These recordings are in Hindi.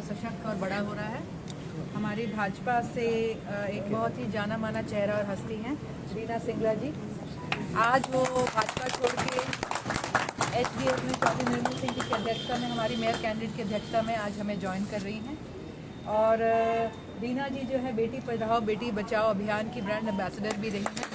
सशक्त और बड़ा हो रहा है। हमारी भाजपा से एक बहुत ही जाना माना चेहरा और हस्ती हैं रीना सिंगला जी। आज वो भाजपा छोड़ के HDF में चौधरी निर्मल सिंह जी की अध्यक्षता में, हमारी मेयर कैंडिडेट की अध्यक्षता में आज हमें ज्वाइन कर रही हैं। और रीना जी जो है बेटी पढ़ाओ बेटी बचाओ अभियान की ब्रांड एम्बेसडर भी रही हैं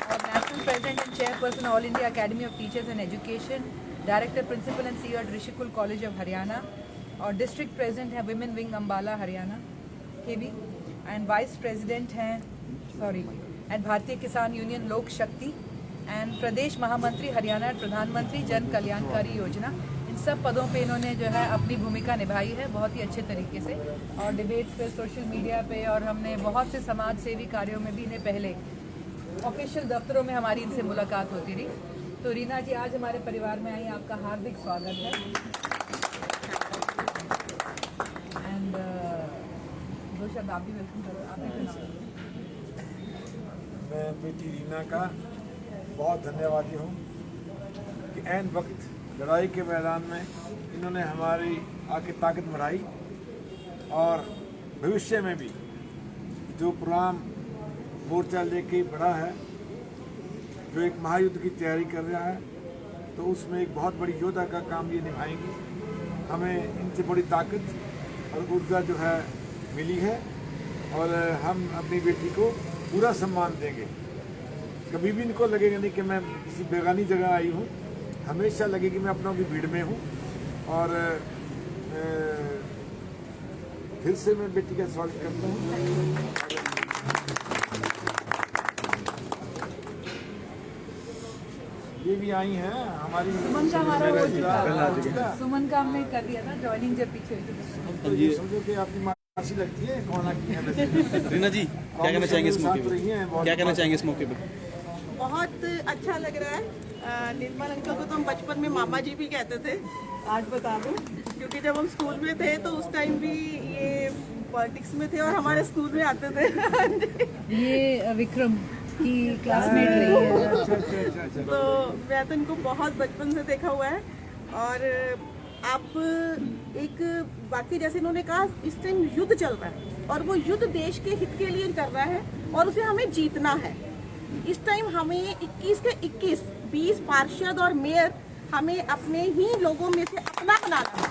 और national president and chairperson All India Academy of Teachers and Education, director principal and CEO at Rishikul College of Haryana और डिस्ट्रिक्ट प्रेसिडेंट है विमेन विंग अम्बाला हरियाणा के भी, एंड वाइस प्रेसिडेंट हैं एंड भारतीय किसान यूनियन लोक शक्ति, एंड प्रदेश महामंत्री हरियाणा प्रधानमंत्री जन कल्याणकारी योजना। इन सब पदों पे इन्होंने जो है अपनी भूमिका निभाई है बहुत ही अच्छे तरीके से, और डिबेट्स पे, सोशल मीडिया पे, और हमने बहुत से समाज सेवी कार्यों में भी इन्हें पहले ऑफिशियल दफ्तरों में हमारी इनसे मुलाकात होती रही। तो रीना जी आज हमारे परिवार में आई, आपका हार्दिक स्वागत है। एंड दो शब्द आप भी वेलकम करो, आप भी। मैं बेटी रीना का बहुत धन्यवादी हूँ कि ऐन वक्त लड़ाई के मैदान में इन्होंने हमारी आके ताकत बढ़ाई और भविष्य में भी जो प्रोग्राम मोर्चा लेके बढ़ा है, जो एक महायुद्ध की तैयारी कर रहा है, तो उसमें एक बहुत बड़ी योद्धा का काम ये निभाएंगी। हमें इनसे बड़ी ताकत और ऊर्जा जो है मिली है और हम अपनी बेटी को पूरा सम्मान देंगे। कभी भी इनको लगेगा नहीं कि मैं किसी बेगानी जगह आई हूँ, हमेशा लगे कि मैं अपनों की भीड़ में हूँ। और फिर से मैं बेटी का स्वागत करता हूँ। ये भी आई हैं हमारी सुमन का हमारा हो चुका, सुमन का हमने कर दिया था ज्वाइनिंग जब पीछे हुई थी। तो ये समझो कि आपकी मासी लगती है कौन की है। रीना जी क्या कहना चाहेंगे इस मौके पे? क्या कहना चाहेंगे इस मौके पे? बहुत अच्छा लग रहा है। निर्मल अंकल को तो हम बचपन में मामा जी भी कहते थे, आज बता दूं, क्योंकि जब हम स्कूल में थे तो उस टाइम भी ये पॉलिटिक्स में थे और हमारे स्कूल में आते थे। ये विक्रम की क्लासमेट रही है। तो मैं तो इनको बहुत बचपन से देखा हुआ है। और आप एक वाकई जैसे इन्होंने कहा, इस टाइम युद्ध चल रहा है और वो युद्ध देश के हित के लिए कर रहा है और उसे हमें जीतना है। इस टाइम हमें 21 के 21 20 पार्षद और मेयर हमें अपने ही लोगों में से अपना बनाना है,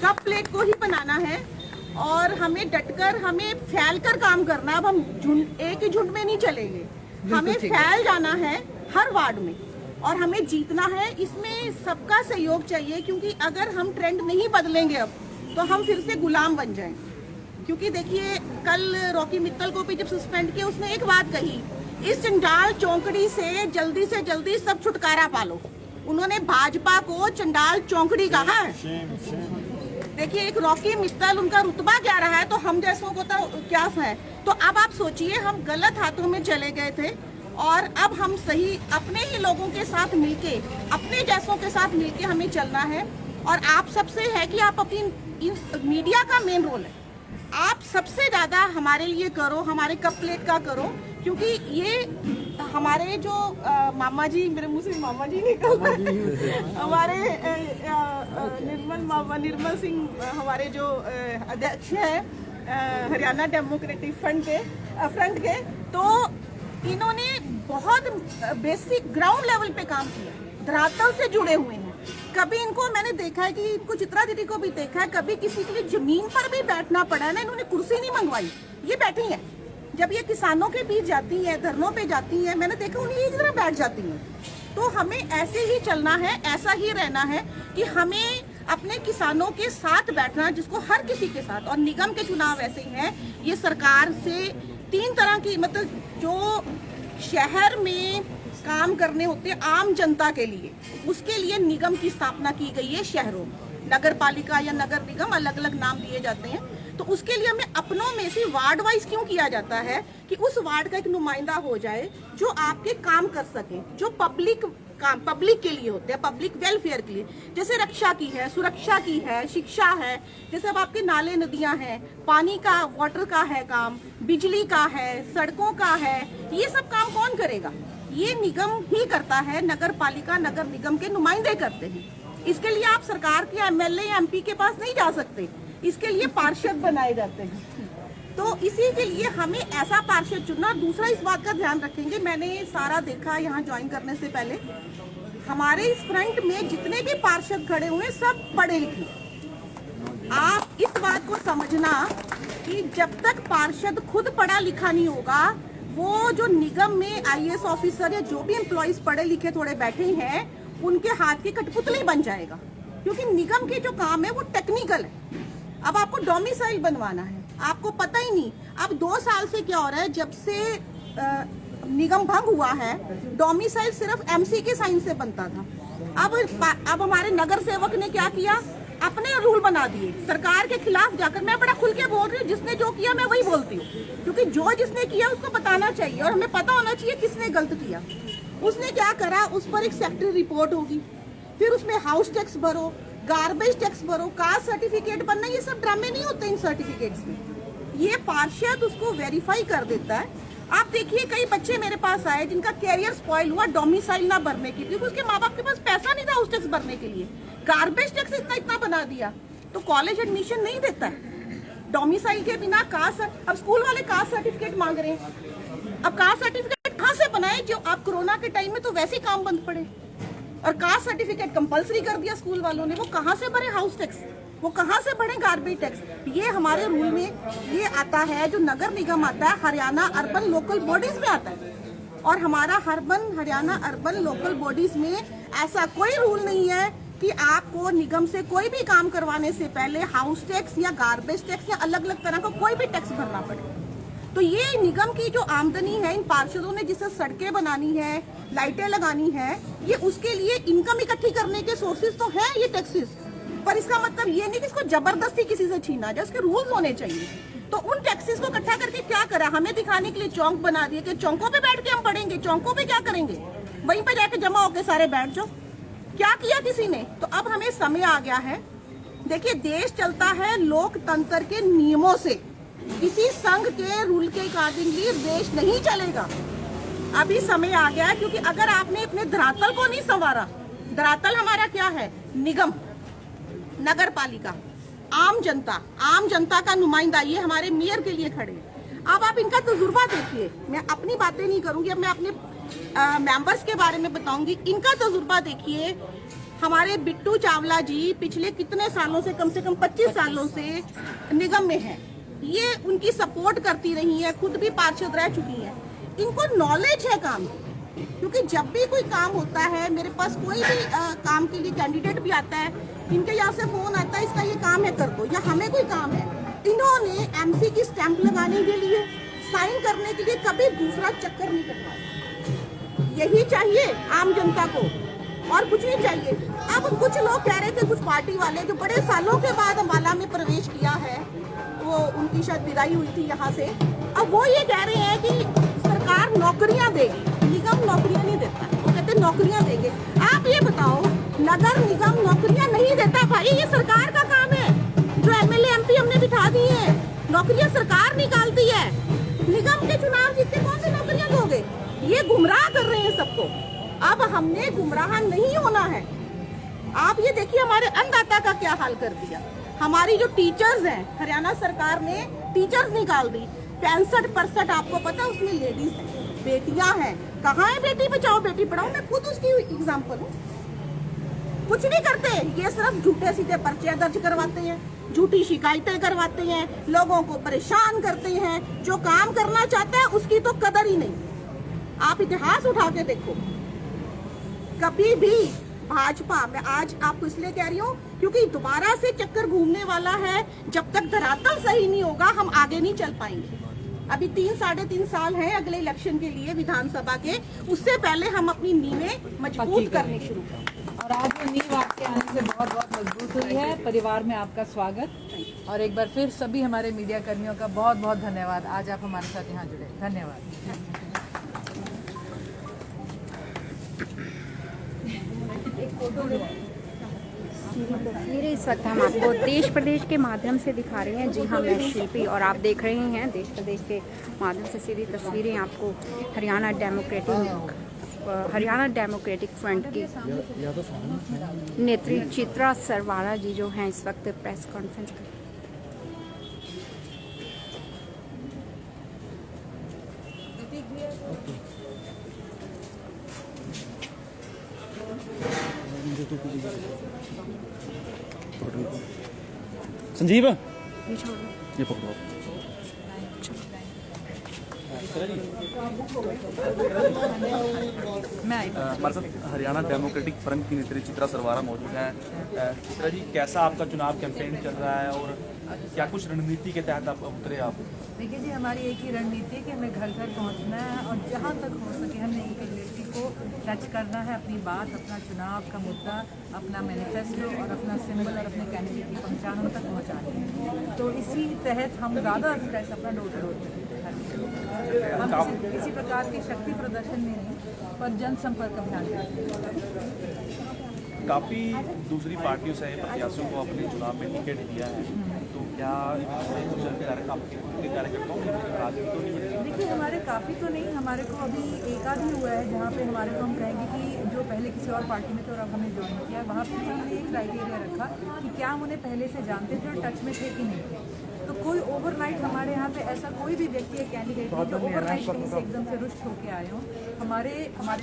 कप प्लेट को ही बनाना है और हमें डटकर, हमें फैलकर काम करना है। अब हम एक ही झुंड में नहीं चलेंगे, हमें फैल जाना है हर वार्ड में और हमें जीतना है। इसमें सबका सहयोग चाहिए, क्योंकि अगर हम ट्रेंड नहीं बदलेंगे अब तो हम फिर से गुलाम बन जाएंगे। क्योंकि देखिए, कल रॉकी मित्तल को भी जब सस्पेंड किया, उसने एक बात कही, इस चंडाल चौंकड़ी से जल्दी सब छुटकारा पालो। उन्होंने भाजपा को चंडाल चौंकड़ी कहा है। देखिए, एक रॉकी मित्तल, उनका रुतबा क्या रहा है तो हम जैसों को तो क्या है। तो अब आप सोचिए, हम गलत हाथों में चले गए थे और अब हम सही अपने ही लोगों के साथ मिलके, अपने जैसों के साथ मिलके हमें चलना है। और आप सबसे है कि आप अपनी मीडिया का मेन रोल है, आप सबसे ज़्यादा हमारे लिए करो, हमारे कप प्लेट का करो, क्योंकि ये हमारे जो मामा जी, मेरे मुंह से मामा जी निकल रहे हैं, हमारे निर्मल सिंह हमारे जो अध्यक्ष हैं हरियाणा डेमोक्रेटिक फ्रंट के, तो इन्होंने बहुत बेसिक ग्राउंड लेवल पे काम किया, धरातल से जुड़े हुए हैं। कभी इनको मैंने देखा है कि इनको चित्रा दीदी को भी देखा है, कभी किसी के लिए जमीन पर भी बैठना पड़ा ना, इन्होंने कुर्सी नहीं मंगवाई, ये बैठी है। जब ये किसानों के बीच जाती है, धरनों पे जाती है, मैंने देखा उन्हें इस तरह बैठ जाती हैं। तो हमें ऐसे ही चलना है, ऐसा ही रहना है कि हमें अपने किसानों के साथ बैठना, जिसको हर किसी के साथ। और निगम के चुनाव ऐसे ही हैं, ये सरकार से 3 तरह की, मतलब जो शहर में काम करने होते हैं आम जनता के लिए, उसके लिए निगम की स्थापना की गई है शहरों में। नगर पालिका या नगर निगम अलग अलग नाम दिए जाते हैं। तो उसके लिए हमें अपनों में से वार्ड वाइज क्यों किया जाता है कि उस वार्ड का एक नुमाइंदा हो जाए जो आपके काम कर सके, जो पब्लिक के लिए होते हैं, पब्लिक वेलफेयर के लिए। जैसे रक्षा की है, सुरक्षा की है, शिक्षा है, जैसे अब आपके नाले नदियां हैं, पानी का, वाटर का है काम, बिजली का है, सड़कों का है, ये सब काम कौन करेगा? ये निगम ही करता है, नगर पालिका नगर निगम के नुमाइंदे करते हैं। इसके लिए आप सरकार के एमएलए या एमपी के पास नहीं जा सकते, इसके लिए पार्षद बनाए जाते हैं। तो इसी के लिए हमें ऐसा पार्षद चुनना। दूसरा, इस बात का ध्यान रखेंगे, मैंने सारा देखा यहाँ ज्वाइन करने से पहले, हमारे इस फ्रंट में जितने भी पार्षद खड़े हुए सब पढ़े लिखे। आप इस बात को समझना कि जब तक पार्षद खुद पढ़ा लिखा नहीं होगा, वो जो निगम में आईएएस ऑफिसर या जो भी एम्प्लॉइज पढ़े लिखे थोड़े बैठे हैं, उनके हाथ की कठपुतली बन जाएगा। क्योंकि निगम के जो काम है वो टेक्निकल है। अब आपको डोमिसाइल बनवाना है, आपको पता ही नहीं। अब 2 साल से क्या हो रहा है, जब से निगम भंग हुआ है, डोमिसाइल सिर्फ एमसी के साइन से बनता था। अब हमारे नगर सेवक ने क्या किया, अपने रूल बना दिए सरकार के खिलाफ जाकर। मैं बड़ा खुल के बोल रही हूँ, जिसने जो किया मैं वही बोलती हूँ, क्योंकि जो जिसने किया उसको बताना चाहिए और हमें पता होना चाहिए किसने गलत किया। उसने क्या करा, उस पर एक सेक्रेटरी रिपोर्ट होगी, फिर उसमें हाउस टैक्स भरो, गार्बेज टैक्स भरो, कास्ट सर्टिफिकेट बनना, ये सब ड्रामे नहीं होते इन सर्टिफिकेट्स में। ये पार्षद उसको वेरीफाई कर देता है। आप देखिए, कई बच्चे मेरे पास आए जिनका कैरियर स्पॉइल हुआ डोमिसाइल ना भरने के लिए, क्योंकि उसके माँ बाप के पास पैसा नहीं था हाउस टैक्स भरने के लिए। गार्बेज टैक्स इतना बना दिया तो कॉलेज एडमिशन नहीं देता है डोमिसाइल के बिना। कास्ट, अब स्कूल वाले कास्ट सर्टिफिकेट मांग रहे हैं। अब कास्ट सर्टिफिकेट कहाँ से बनाए, जो आप कोरोना के टाइम में तो वैसे ही काम बंद पड़े और कास्ट सर्टिफिकेट कंपलसरी कर दिया स्कूल वालों ने। वो कहाँ से भरे हाउस टैक्स, वो कहाँ से भरे गार्बेज टैक्स। ये हमारे रूल में ये आता है, जो नगर निगम आता है हरियाणा अर्बन लोकल बॉडीज में आता है। और हमारा हरियाणा अर्बन लोकल बॉडीज में ऐसा कोई रूल नहीं है कि आपको निगम से कोई भी काम करवाने से पहले हाउस टैक्स या गार्बेज टैक्स या अलग अलग तरह का कोई भी टैक्स भरना पड़े। तो ये निगम की जो आमदनी है, इन पार्षदों ने जिससे सड़कें बनानी है, लाइटें लगानी है, ये उसके लिए इनकम इकट्ठी करने के सोर्सेज तो हैं ये टैक्सेस। पर इसका मतलब ये नहीं कि इसको जबरदस्ती किसी से छीना जाए, उसके रूल्स होने चाहिए। तो उन टैक्सेस को इकट्ठा करके क्या करा, हमें दिखाने के लिए चौक बना दिए कि चौकों पे बैठ के हम पढ़ेंगे। चौकों पे क्या करेंगे, वहीं पे जाके जमा होके सारे बैठ जाओ। क्या किया किसी ने? तो अब हमें समय आ गया है। देखिए, देश चलता है लोकतंत्र के नियमों से, किसी संघ के रूल के अकॉर्डिंगली देश नहीं चलेगा। अभी समय आ गया है, क्योंकि अगर आपने अपने धरातल को नहीं संवारा, धरातल हमारा क्या है, निगम, नगर पालिका, आम जनता का नुमाइंदा, ये हमारे मेयर के लिए खड़े हैं। अब आप इनका तजुर्बा देखिए, मैं अपनी बातें नहीं करूंगी, अब मैं अपने मेंबर्स के बारे में बताऊंगी। इनका तजुर्बा देखिए, हमारे बिट्टू चावला जी पिछले कितने सालों से, कम 25 सालों से निगम में है। ये उनकी सपोर्ट करती रही है, खुद भी पार्षद रह चुकी है। इनको नॉलेज है काम की, क्योंकि जब भी कोई काम होता है, मेरे पास कोई भी काम के लिए कैंडिडेट भी आता है, इनके यहाँ से फोन आता है, इसका ये काम है कर दो, या हमें कोई काम है। इन्होंने एमसी की स्टैंप लगाने के लिए, साइन करने के लिए कभी दूसरा चक्कर नहीं करवाया। यही चाहिए आम जनता को, और कुछ नहीं चाहिए। अब कुछ लोग कह रहे थे, कुछ पार्टी वाले जो बड़े सालों के बाद अम्बाला में प्रवेश किया है, वो उनकी शायद विदाई हुई थी यहाँ से, अब वो ये कह रहे हैं कि सरकार नौकरियां देगी, निगम नौकरियां नहीं देता। वो कहते हैं नौकरियां देंगे। आप ये बताओ, नगर निगम नौकरियां नहीं देता भाई, ये सरकार का काम है। जो एमएलए एमपी हमने बिठा दिए हैं, नौकरियां सरकार निकालती है। निगम के चुनाव जीतते कौन सी नौकरियां दोगे? ये गुमराह कर रहे हैं सबको। अब हमने गुमराह नहीं होना है। आप ये देखिए, हमारे अन्नदाता का क्या हाल कर दिया। हमारी जो टीचर्स हैं, हरियाणा सरकार ने टीचर्स निकाल दी। 65% आपको पता है उसमें लेडीज हैं, बेटियां हैं। कहाँ है बेटी बचाओ बेटी पढ़ाओ? मैं खुद उसकी एग्जाम्पल हूँ। कुछ नहीं करते, ये सिर्फ झूठे सीधे पर्चे दर्ज करवाते हैं, झूठी शिकायतें करवाते हैं, लोगों को परेशान करते हैं। जो काम करना चाहता है उसकी तो कदर ही नहीं। आप इतिहास उठा के देखो, कभी भी भाजपा, मैं आज आपको इसलिए कह रही हूँ क्योंकि दोबारा से चक्कर घूमने वाला है। जब तक धरातल सही नहीं होगा, हम आगे नहीं चल पाएंगे। अभी 3-3.5 साल हैं अगले इलेक्शन के लिए विधानसभा के, उससे पहले हम अपनी नींवें मजबूत करनी शुरू करें। और आज वो नींव आपके आने से बहुत बहुत मजबूत हुई है। परिवार में आपका स्वागत, और एक बार फिर सभी हमारे मीडिया कर्मियों का बहुत बहुत धन्यवाद। आज आप हमारे साथ यहाँ जुड़े, धन्यवाद। तस्वीरें इस वक्त हम आपको देश प्रदेश के माध्यम से दिखा रहे हैं। जी हाँ, मैं शिल्पी, और आप देख रहे हैं देश प्रदेश के माध्यम से सीधी तस्वीरें आपको Haryana democratic Haryana democratic front की नेत्री चित्रा सरवारा जी जो हैं इस वक्त प्रेस कॉन्फ्रेंस कर संजीव ये छोड़ो। ये पकड़ो मैं आई। हमारे साथ हरियाणा डेमोक्रेटिक फ्रंट की नेत्री चित्रा सरवारा मौजूद हैं। चित्रा जी, कैसा आपका चुनाव कैंपेन चल रहा है और क्या कुछ रणनीति के तहत आप उतरे आप? देखिए जी, हमारी एक ही रणनीति है कि हमें घर घर पहुंचना है और जहां तक हो सके हमने एक एक व्यक्ति को टच करना है, अपनी बात, अपना चुनाव का मुद्दा, अपना मैनिफेस्टो और अपना सिंबल और अपने कैंडिडेट की पहचान उन तक पहुँचानी है। तो इसी तहत हम ज़्यादा स्ट्रेस अपना डोर टू डोर हम किसी प्रकार के शक्ति प्रदर्शन में नहीं, पर जनसंपर्क अभियान करते काफ़ी दूसरी पार्टियों से प्रत्याशियों को अपने चुनाव में टिकट दिया है, तो क्या इससे कुछ आपके कार्यकर्ताओं की राजनीति तो नहीं बनेगी? देखिए, हमारे काफ़ी तो नहीं, हमारे को अभी एक आध ही हुआ है जहाँ पे हमारे को हम कहेंगे कि जो पहले किसी और पार्टी में थे और अब हमने ज्वाइन किया, वहाँ पे हमने एक क्राइटेरिया रखा कि क्या हम उन्हें पहले से जानते थे और टच में थे कि नहीं थे। तो कोई ओवरनाइट हमारे यहाँ पे ऐसा कोई भी व्यक्ति है कैंडिडेट जो ओवरनाइट कहीं से एकदम से रुष्ट होकर आए हों। हमारे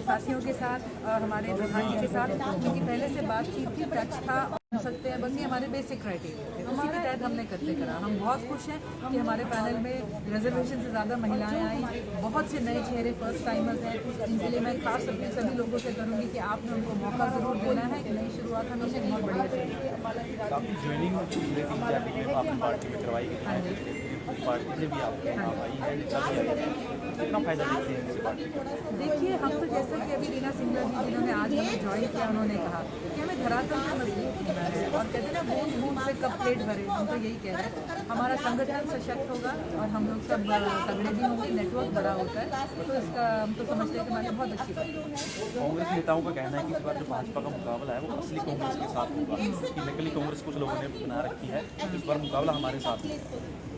साथियों के साथ, हमारे प्रधान जी के साथ उनकी पहले से बातचीत थी, टच था, हो सकते हैं, बस ये हमारे बेसिक क्राइटेरिया थे। उसी के तहत हमने करते करा। हम बहुत खुश हैं कि हमारे पैनल में रिजर्वेशन से ज़्यादा महिलाएं आई, बहुत से नए चेहरे फर्स्ट टाइमर्स हैं। इनके लिए मैं खास अपने सभी लोगों से करूँगी कि आपने उनको मौका ज़रूर देना है। नई शुरुआत हमेशा बहुत बढ़िया चाहिए। काफ़ी ज्वाइनिंग आपकी पार्टी में करवाई गई है, पार्टी से भी आपके नाम आई है, कितना फायदा देखते हैं इस पार्टी का? देखिए, हम तो जैसा कि अभी रीना सिंगला जी जिन्होंने आज हमें ज्वाइन किया, उन्होंने कहा कि हमें धरातल में मजबूत करना है और कहते हैं ना, बूंद बूंद से कब प्लेट भरे। हम तो यही कह रहे हैं, हमारा संगठन सशक्त होगा और हम लोग सब तगड़े भी होंगे, नेटवर्क बड़ा होता है, तो इसका हम तो समझते हैं कि हमारी बहुत अच्छी बात है। कांग्रेस नेताओं का कहना है कि इस बार जो भाजपा का मुकाबला है वो असली कांग्रेस के साथ होगा, कि नकली कांग्रेस कुछ लोगों ने बना रखी है, इस बार मुकाबला हमारे साथ है।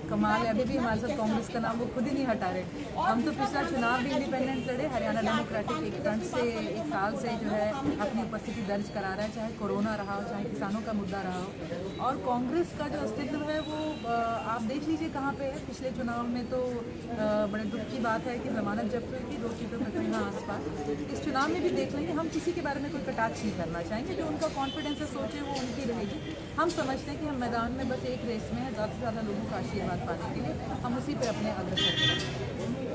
कमाल है, अभी भी हमारे साथ कांग्रेस का नाम वो खुद ही नहीं हटा रहे। हम तो पिछला चुनाव भी इंडिपेंडेंट लड़े, हरियाणा डेमोक्रेटिक एक फ्रंट से एक साल से जो है अपनी उपस्थिति दर्ज करा रहा है, चाहे कोरोना रहा हो, चाहे किसानों का मुद्दा रहा हो। और कांग्रेस का जो अस्तित्व है वो आप देख लीजिए कहाँ पे है। पिछले चुनाव में तो बड़े दुख की बात है कि जमानत जब्त हुई थी 2 सीटों पर कहीं आसपास। इस चुनाव में भी देख लेंगे, हम किसी के बारे में कोई कटाक्ष नहीं करना चाहेंगे। जो उनका कॉन्फिडेंस है, सोचे, वो उनकी रहेगी। हम समझते हैं कि हम मैदान में बस एक रेस में है, ज़्यादा से ज़्यादा लोगों का आशीर्वाद पाने के लिए हम उसी पे अपने अग्रसर हैं।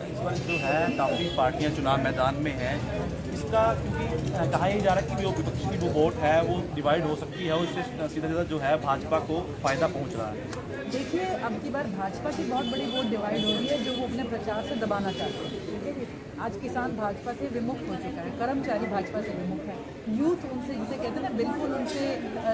इस बार जो है काफ़ी पार्टियां चुनाव मैदान में हैं, इसका क्योंकि कहा यह जा रहा है कि जो विपक्ष की जो वोट है वो डिवाइड हो सकती है और इससे सीधा सीधा जो है भाजपा को फ़ायदा पहुंच रहा है। देखिए, अब की बार भाजपा की बहुत बड़ी वोट डिवाइड हो रही है जो वो अपने प्रचार से दबाना चाहते हैं। ठीक है, आज किसान भाजपा से विमुख हो चुका है, कर्मचारी भाजपा से विमुख है, यूथ उनसे, जिसे कहते हैं ना, बिल्कुल उनसे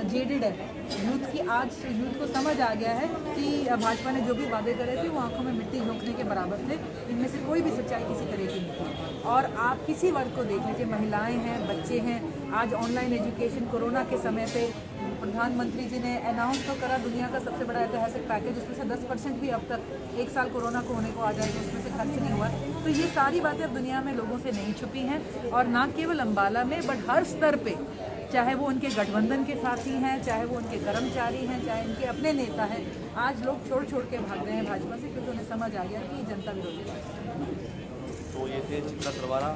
जेडेड है। यूथ को समझ आ गया है कि भाजपा ने जो भी वादे करे थे वो आंखों में मिट्टी झोंकने के बराबर थे, इनमें से कोई भी सच्चाई किसी तरह की नहीं थी। और आप किसी वर्ग को देख लीजिए, महिलाएं हैं, बच्चे हैं। आज ऑनलाइन एजुकेशन, कोरोना के समय पे प्रधानमंत्री जी ने अनाउंस तो करा दुनिया का सबसे बड़ा ऐतिहासिक पैकेज, उसमें से 10% भी अब तक 1 साल कोरोना को होने को आ जाएगा, उसमें से खर्च नहीं हुआ। तो ये सारी बातें अब दुनिया में लोगों से नहीं छुपी हैं, और ना केवल अम्बाला में बट हर स्तर पे, चाहे वो उनके गठबंधन के साथी हैं, चाहे वो उनके कर्मचारी हैं, चाहे उनके अपने नेता हैं, आज लोग छोड़ के भाग रहे हैं भाजपा से, क्योंकि उन्हें समझ आ गया कि जनता विरोधी है। तो ये थे चित्रा सरवारा,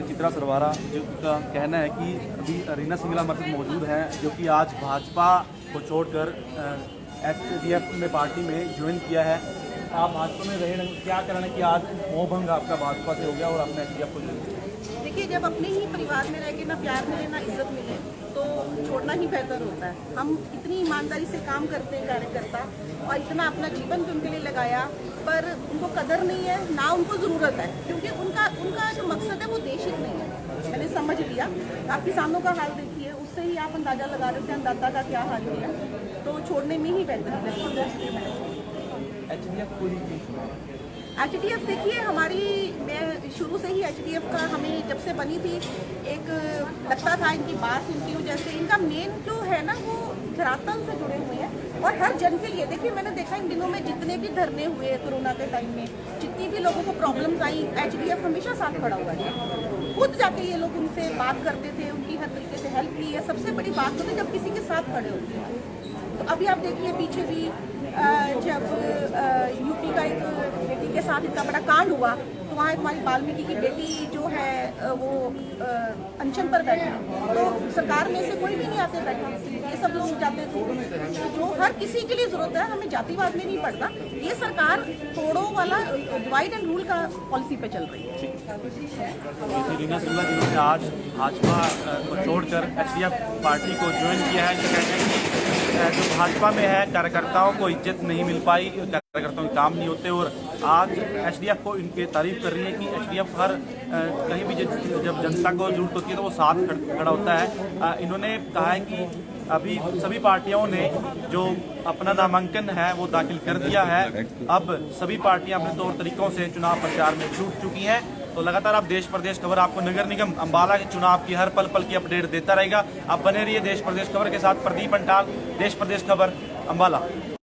चित्रा सरवारा जो का कहना है कि अभी रीना सिंगला हमारे साथ मौजूद हैं, जो कि आज भाजपा को छोड़कर HDF में पार्टी में ज्वाइन किया है। आप भाजपा में रहे, क्या कहना है कि आज मोहभंग आपका भाजपा से हो गया और आपने HDF को ज्वाइन किया? देखिए, जब अपने ही परिवार में रह के ना प्यार मिले ना इज्जत मिले तो छोड़ना ही बेहतर होता है। हम इतनी ईमानदारी से काम करते हैं कार्यकर्ता, और इतना अपना जीवन भी उनके लिए लगाया, पर उनको कदर नहीं है, ना उनको ज़रूरत है, क्योंकि उनका जो मकसद है वो देश हित नहीं है। मैंने समझ लिया। आप किसानों का हाल देखिए, उससे ही आप अंदाज़ा लगा रहे थे अन्नदाता का क्या हाल है, तो छोड़ने में ही बेहतर है। HDF देखिए, मैं शुरू से ही HDF का, हमें जब से बनी थी एक लगता था इनकी बात उनकी वजह से, इनका मेन जो है ना वो धरातल से जुड़े हुए हैं और हर जन के लिए। देखिए मैंने देखा इन दिनों में जितने भी धरने हुए कोरोना के टाइम में, जितनी भी लोगों को प्रॉब्लम्स आई, HDF हमेशा साथ खड़ा हुआ है। खुद जाके ये लोग उनसे बात करते थे, उनकी हर तरीके से हेल्प की है। सबसे बड़ी बात होती है जब किसी के साथ खड़े होते हैं। तो अभी आप देखिए पीछे भी जब यूपी का एक बेटी के साथ इतना बड़ा कांड हुआ तो वहाँ हमारी वाल्मीकि की बेटी जो है वो अनशन पर बैठी, तो सरकार में से कोई भी नहीं आते बैठे, ये सब लोग जाते थे। जो हर किसी के लिए जरूरत है, हमें जातिवाद में नहीं पड़ता। ये सरकार तोड़ो वाला डिवाइड एंड रूल का पॉलिसी पे चल रही है। रीना सिंगला जिन्होंने आज भाजपा को छोड़कर HDF पार्टी को ज्वाइन किया है, जो कहते हैं कि जो भाजपा में है कार्यकर्ताओं को इज्जत नहीं मिल पाई, कार्यकर्ताओं के काम नहीं होते, और आज HDF को इनकी तारीफ कर रही है कि HDF हर कहीं भी जब जनता को जरूरत होती है तो वो साथ खड़ा होता है। इन्होंने कहा है कि अभी सभी पार्टियों ने जो अपना नामांकन है वो दाखिल कर दिया है। अब सभी पार्टियां अपने तौर तरीकों से चुनाव प्रचार में जुट चुकी हैं। तो लगातार आप देश प्रदेश खबर आपको नगर निगम अंबाला के चुनाव की हर पल पल की अपडेट देता रहेगा। आप बने रहिए देश प्रदेश खबर के साथ। प्रदीप अंटाल, देश प्रदेश खबर, अंबाला।